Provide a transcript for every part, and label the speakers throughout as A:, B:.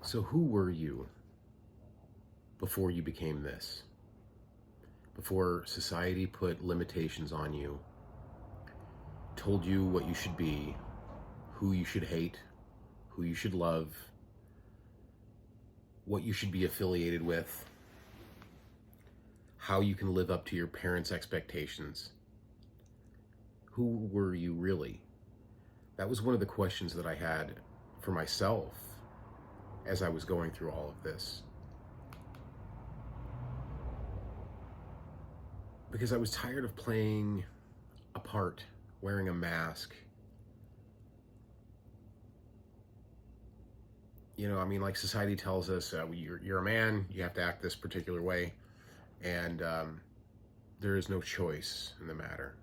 A: So who were you before you became this? Before society put limitations on you, told you what you should be, who you should hate, who you should love, what you should be affiliated with, how you can live up to your parents' expectations. Who were you really? That was one of the questions that I had for myself as I was going through all of this. Because I was tired of playing a part, wearing a mask. You know, I mean, like society tells us, you're a man, you have to act this particular way, and there is no choice in the matter.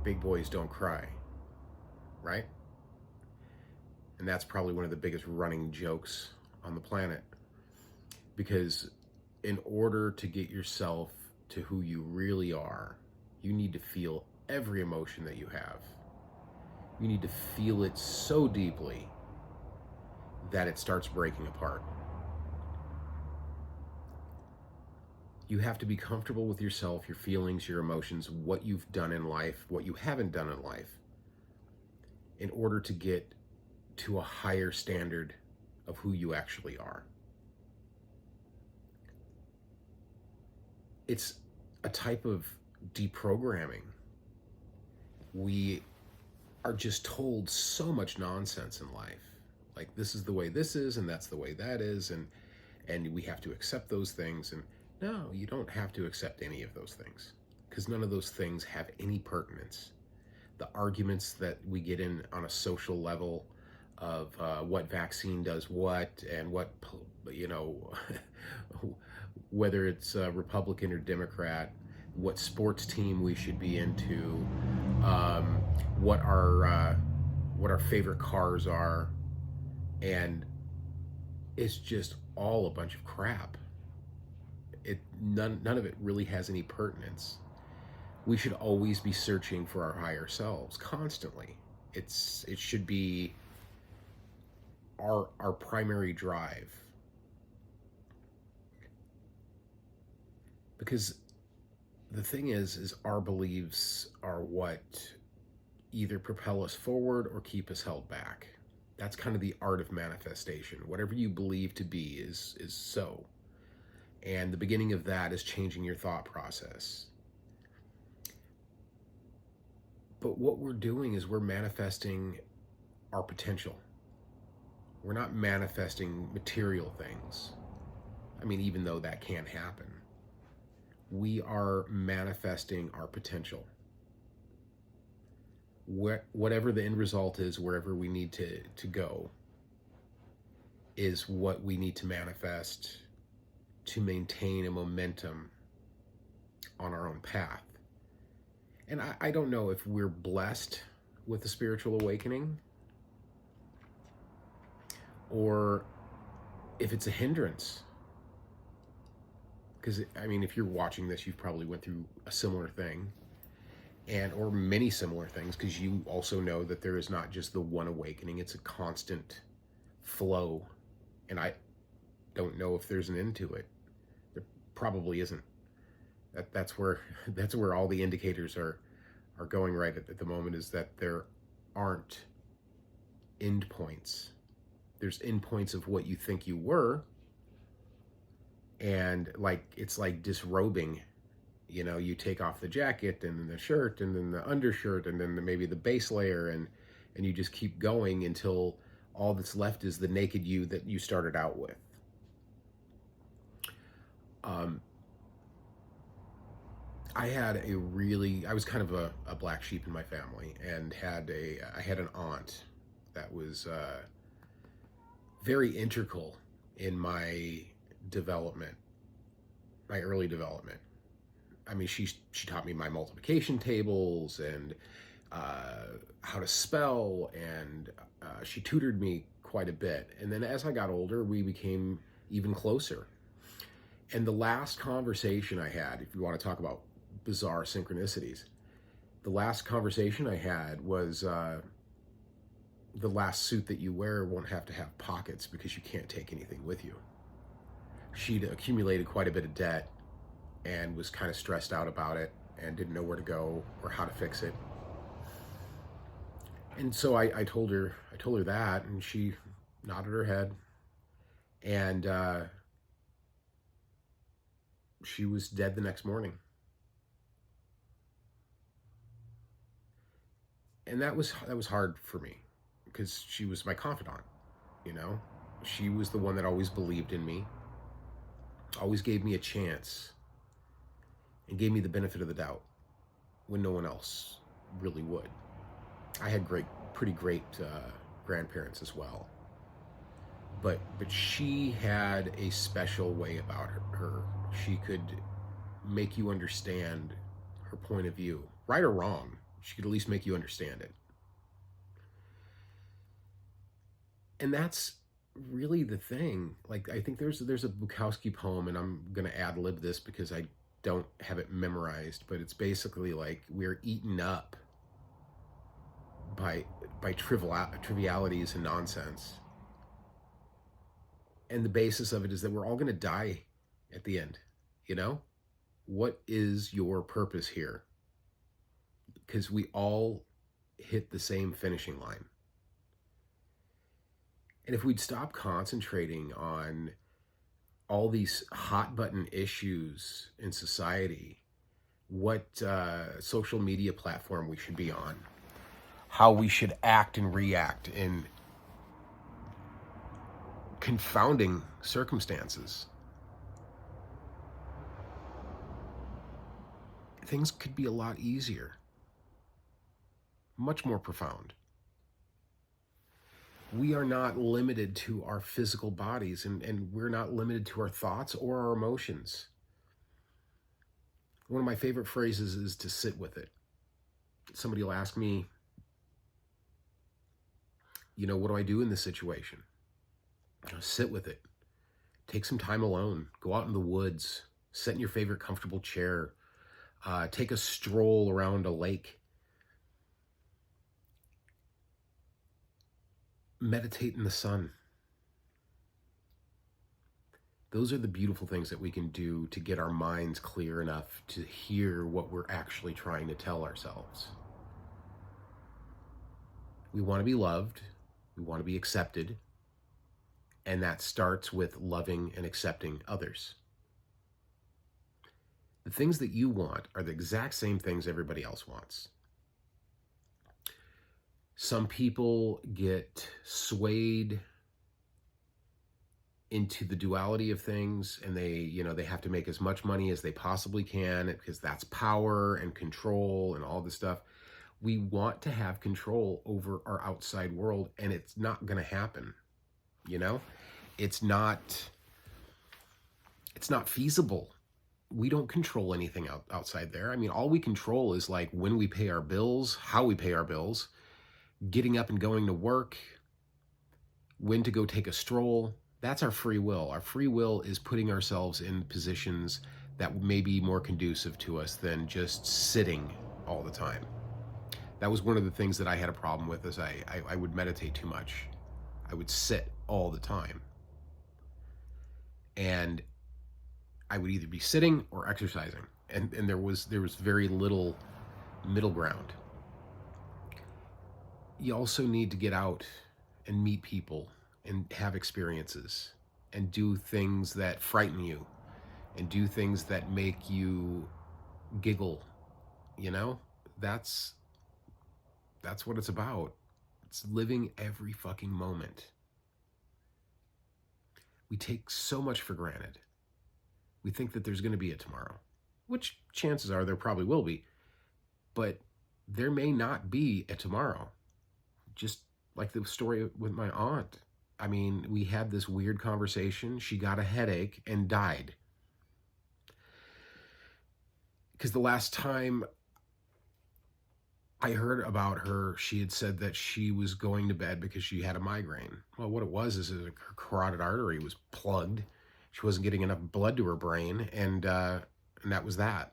A: Big boys don't cry, right? And that's probably one of the biggest running jokes on the planet. Because in order to get yourself to who you really are, you need to feel every emotion that you have. You need to feel it so deeply that it starts breaking apart. You have to be comfortable with yourself, your feelings, your emotions, what you've done in life, what you haven't done in life, in order to get to a higher standard of who you actually are. It's a type of deprogramming. We are just told so much nonsense in life. Like, this is the way this is, and that's the way that is, and we have to accept those things. And no, you don't have to accept any of those things, because none of those things have any pertinence. The arguments that we get in on a social level of what vaccine does what, and what, you know, whether it's Republican or Democrat, what sports team we should be into, what our favorite cars are, and it's just all a bunch of crap. None of it really has any pertinence. We should always be searching for our higher selves constantly. It should be our primary drive. Because the thing is our beliefs are what either propel us forward or keep us held back. That's kind of the art of manifestation. Whatever you believe to be is so. And the beginning of that is changing your thought process. But what we're doing is we're manifesting our potential. We're not manifesting material things. I mean, even though that can happen, we are manifesting our potential. Whatever the end result is, wherever we need to go, is what we need to manifest to maintain a momentum on our own path. And I don't know if we're blessed with a spiritual awakening or if it's a hindrance. Because, I mean, if you're watching this, you've probably went through a similar thing, or many similar things, because you also know that there is not just the one awakening, it's a constant flow. And I don't know if there's an end to it. There probably isn't. That's where all the indicators are going right at the moment, is that there aren't end points. There's end points of what you think you were, and it's like disrobing. You know, you take off the jacket and then the shirt and then the undershirt and then maybe the base layer, and you just keep going until all that's left is the naked you that you started out with. I was kind of a black sheep in my family, and I had an aunt that was very integral in my development, my early development. I mean, she taught me my multiplication tables and how to spell, and she tutored me quite a bit. And then as I got older, we became even closer. And the last conversation I had, if you want to talk about bizarre synchronicities, the last conversation I had was the last suit that you wear won't have to have pockets because you can't take anything with you. She'd accumulated quite a bit of debt and was kind of stressed out about it and didn't know where to go or how to fix it. And so I told her that, and she nodded her head, and she was dead the next morning. And that was hard for me because she was my confidant, you know? She was the one that always believed in me, always gave me a chance, and gave me the benefit of the doubt when no one else really would. I had pretty great grandparents as well, but she had a special way about her. She could make you understand her point of view, right or wrong. She could at least make you understand it. And that's really the thing. Like, I think there's a Bukowski poem, and I'm gonna ad lib this because I don't have it memorized, but it's basically like we're eaten up by trivialities and nonsense. And the basis of it is that we're all going to die at the end, you know? What is your purpose here? Because we all hit the same finishing line. And if we'd stop concentrating on all these hot button issues in society, what social media platform we should be on, how we should act and react in confounding circumstances, things could be a lot easier, much more profound. We are not limited to our physical bodies, and we're not limited to our thoughts or our emotions. One of my favorite phrases is to sit with it. Somebody will ask me, you know, what do I do in this situation? Sit with it. Take some time alone. Go out in the woods. Sit in your favorite comfortable chair. Take a stroll around a lake. Meditate in the sun. Those are the beautiful things that we can do to get our minds clear enough to hear what we're actually trying to tell ourselves. We want to be loved. We want to be accepted. And that starts with loving and accepting others. The things that you want are the exact same things everybody else wants. Some people get swayed into the duality of things, and they have to make as much money as they possibly can because that's power and control and all this stuff. We want to have control over our outside world, and it's not going to happen. You know, it's not feasible. We don't control anything outside there. I mean, all we control is like when we pay our bills, how we pay our bills, getting up and going to work, when to go take a stroll. That's our free will. Our free will is putting ourselves in positions that may be more conducive to us than just sitting all the time. That was one of the things that I had a problem with, is I would meditate too much. I would sit all the time. And I would either be sitting or exercising. And there was very little middle ground. You also need to get out and meet people and have experiences and do things that frighten you and do things that make you giggle. You know, that's what it's about. It's living every fucking moment. We take so much for granted. We think that there's going to be a tomorrow, which chances are there probably will be, but there may not be a tomorrow. Just like the story with my aunt. I mean, we had this weird conversation. She got a headache and died. Because the last time I heard about her, she had said that she was going to bed because she had a migraine. Well, what it was is her carotid artery was plugged. She wasn't getting enough blood to her brain, and that was that.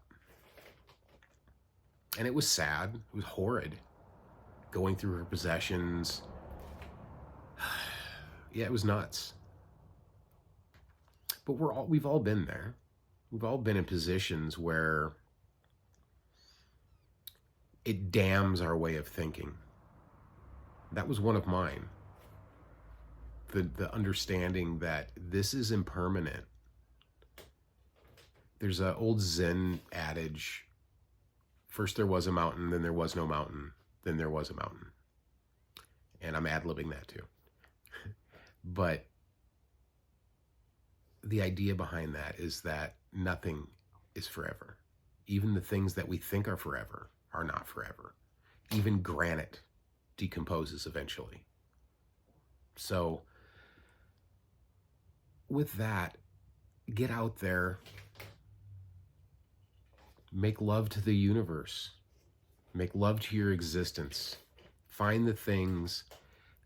A: And it was sad. It was horrid. Going through her possessions, Yeah, it was nuts. But we've all been there. We've all been in positions where it damns our way of thinking. That was one of mine. The understanding that this is impermanent. There's an old Zen adage, first there was a mountain, then there was no mountain, then there was a mountain. And I'm ad-libbing that too. But the idea behind that is that nothing is forever. Even the things that we think are forever are not forever. Even granite decomposes eventually. So with that, get out there, make love to the universe, make love to your existence, find the things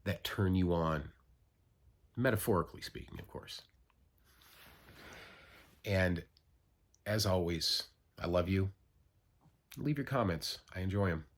A: that turn you on, metaphorically speaking, of course. And as always, I love you. Leave your comments. I enjoy them.